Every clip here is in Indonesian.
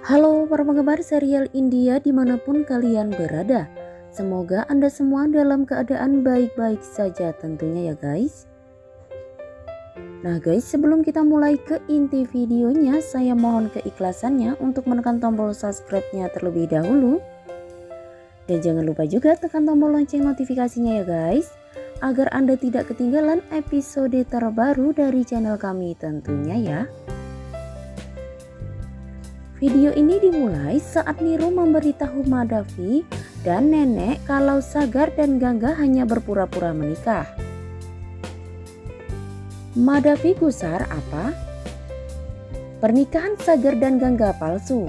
Halo para penggemar serial India dimanapun kalian berada. Semoga Anda semua dalam keadaan baik-baik saja tentunya ya guys. Nah guys, sebelum kita mulai ke inti videonya, saya mohon keikhlasannya untuk menekan tombol subscribe-nya terlebih dahulu. Dan jangan lupa juga tekan tombol lonceng notifikasinya ya guys, agar Anda tidak ketinggalan episode terbaru dari channel kami tentunya ya. Video ini dimulai saat Niru memberitahu Madhavi dan nenek kalau Sagar dan Gangga hanya berpura-pura menikah. Madhavi gusar apa? Pernikahan Sagar dan Gangga palsu.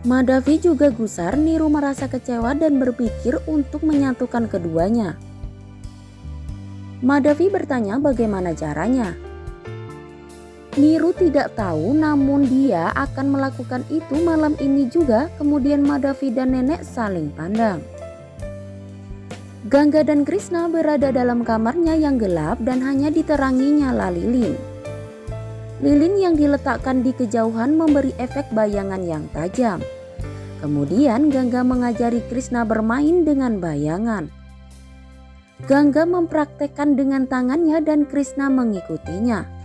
Madhavi juga gusar. Niru merasa kecewa dan berpikir untuk menyatukan keduanya. Madhavi bertanya bagaimana caranya. Niru tidak tahu, namun dia akan melakukan itu malam ini juga. Kemudian Madhavi dan nenek saling pandang. Gangga dan Krishna berada dalam kamarnya yang gelap dan hanya diterangi nyala lilin. Lilin yang diletakkan di kejauhan memberi efek bayangan yang tajam. Kemudian Gangga mengajari Krishna bermain dengan bayangan. Gangga mempraktekkan dengan tangannya dan Krishna mengikutinya.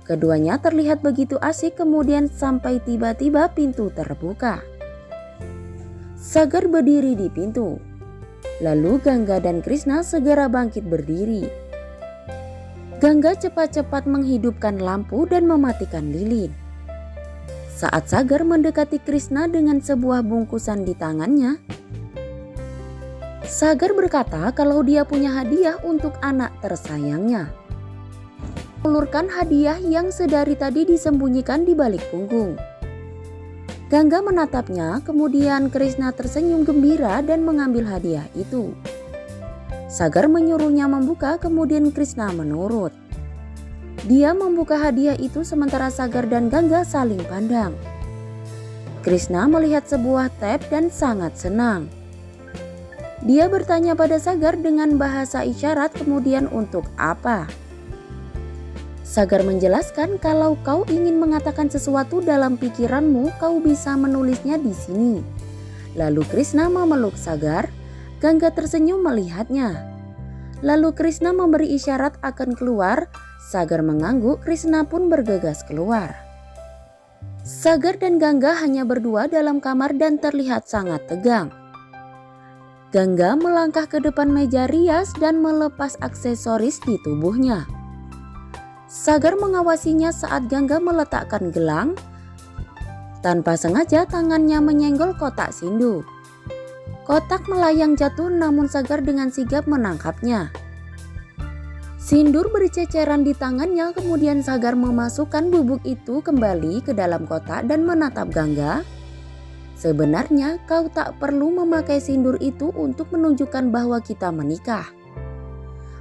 Keduanya terlihat begitu asik, kemudian sampai tiba-tiba pintu terbuka. Sagar berdiri di pintu. Lalu Gangga dan Krishna segera bangkit berdiri. Gangga cepat-cepat menghidupkan lampu dan mematikan lilin. Saat Sagar mendekati Krishna dengan sebuah bungkusan di tangannya, Sagar berkata kalau dia punya hadiah untuk anak tersayangnya. Ulurkan hadiah yang sedari tadi disembunyikan di balik punggung. Gangga menatapnya, kemudian Krishna tersenyum gembira dan mengambil hadiah itu. Sagar menyuruhnya membuka, kemudian Krishna menurut. Dia membuka hadiah itu sementara Sagar dan Gangga saling pandang. Krishna melihat sebuah tab dan sangat senang. Dia bertanya pada Sagar dengan bahasa isyarat, kemudian untuk apa? Sagar menjelaskan kalau kau ingin mengatakan sesuatu dalam pikiranmu, kau bisa menulisnya di sini. Lalu Krishna memeluk Sagar. Gangga tersenyum melihatnya. Lalu Krishna memberi isyarat akan keluar. Sagar mengangguk, Krishna pun bergegas keluar. Sagar dan Gangga hanya berdua dalam kamar dan terlihat sangat tegang. Gangga melangkah ke depan meja rias dan melepas aksesoris di tubuhnya. Sagar mengawasinya saat Gangga meletakkan gelang. Tanpa sengaja tangannya menyenggol kotak sindu. Kotak melayang jatuh, namun Sagar dengan sigap menangkapnya. Sindur berceceran di tangannya, kemudian Sagar memasukkan bubuk itu kembali ke dalam kotak dan menatap Gangga. Sebenarnya kau tak perlu memakai sindur itu untuk menunjukkan bahwa kita menikah.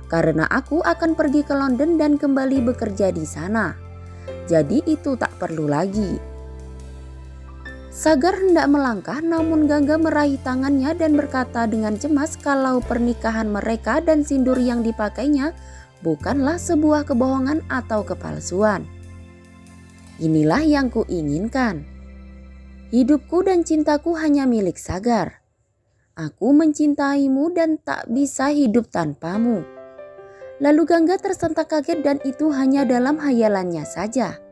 Karena aku akan pergi ke London dan kembali bekerja di sana. Jadi itu tak perlu lagi. Sagar hendak melangkah, namun Gangga meraih tangannya dan berkata dengan cemas kalau pernikahan mereka dan sindur yang dipakainya bukanlah sebuah kebohongan atau kepalsuan. Inilah yang kuinginkan. Hidupku dan cintaku hanya milik Sagar. Aku mencintaimu dan tak bisa hidup tanpamu. Lalu Gangga tersentak kaget dan itu hanya dalam hayalannya saja.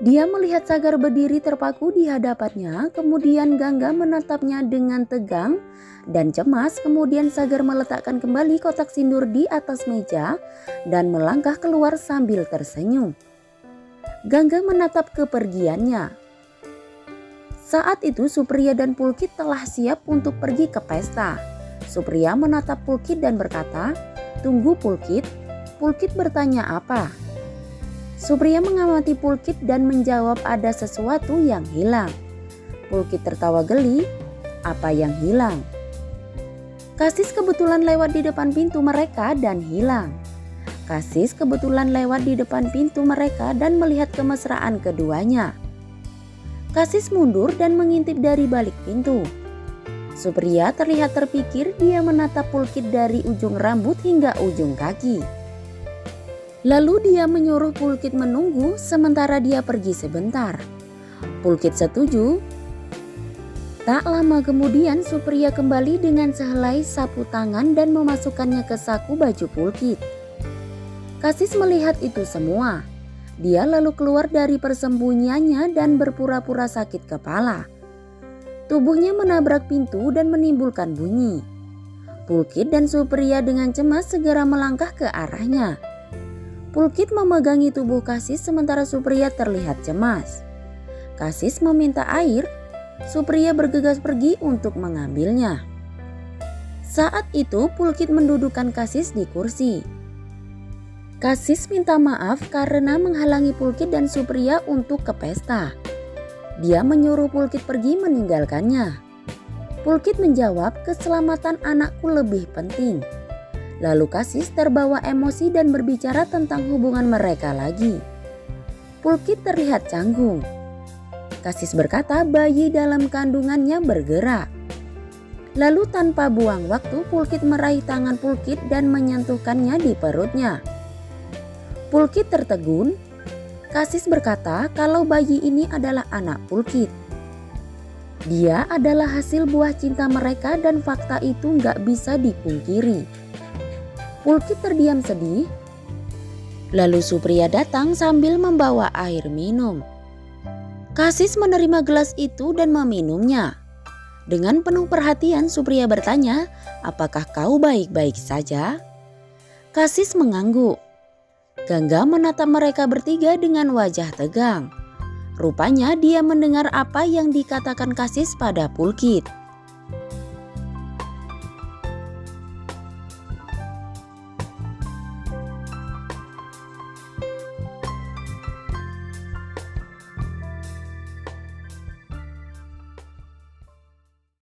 Dia melihat Sagar berdiri terpaku di hadapannya, kemudian Gangga menatapnya dengan tegang dan cemas. Kemudian Sagar meletakkan kembali kotak sindur di atas meja dan melangkah keluar sambil tersenyum. Gangga menatap kepergiannya. Saat itu Supriya dan Pulkit telah siap untuk pergi ke pesta. Supriya menatap Pulkit dan berkata, "Tunggu Pulkit." Pulkit bertanya apa? Supriya mengamati Pulkit dan menjawab ada sesuatu yang hilang. Pulkit tertawa geli. Apa yang hilang? Kasis kebetulan lewat di depan pintu mereka dan hilang. Kasis kebetulan lewat di depan pintu mereka dan melihat kemesraan keduanya. Kasis mundur dan mengintip dari balik pintu. Supriya terlihat terpikir, dia menatap Pulkit dari ujung rambut hingga ujung kaki. Lalu dia menyuruh Pulkit menunggu sementara dia pergi sebentar. Pulkit setuju. Tak lama kemudian Supriya kembali dengan sehelai sapu tangan dan memasukkannya ke saku baju Pulkit. Kasis melihat itu semua. Dia lalu keluar dari persembunyiannya dan berpura-pura sakit kepala. Tubuhnya menabrak pintu dan menimbulkan bunyi. Pulkit dan Supriya dengan cemas segera melangkah ke arahnya. Pulkit memegangi tubuh Kasis sementara Supriya terlihat cemas. Kasis meminta air. Supriya bergegas pergi untuk mengambilnya. Saat itu Pulkit mendudukkan Kasis di kursi. Kasis minta maaf karena menghalangi Pulkit dan Supriya untuk ke pesta. Dia menyuruh Pulkit pergi meninggalkannya. Pulkit menjawab, keselamatan anakku lebih penting. Lalu Kasis terbawa emosi dan berbicara tentang hubungan mereka lagi. Pulkit terlihat canggung. Kasis berkata bayi dalam kandungannya bergerak. Lalu tanpa buang waktu Pulkit meraih tangan Pulkit dan menyentuhkannya di perutnya. Pulkit tertegun. Kasis berkata kalau bayi ini adalah anak Pulkit. Dia adalah hasil buah cinta mereka dan fakta itu nggak bisa dipungkiri. Pulkit terdiam sedih. Lalu Supriya datang sambil membawa air minum. Kasis menerima gelas itu dan meminumnya. Dengan penuh perhatian Supriya bertanya, apakah kau baik-baik saja? Kasis mengangguk. Gangga menatap mereka bertiga dengan wajah tegang. Rupanya dia mendengar apa yang dikatakan Kasis pada Pulkit.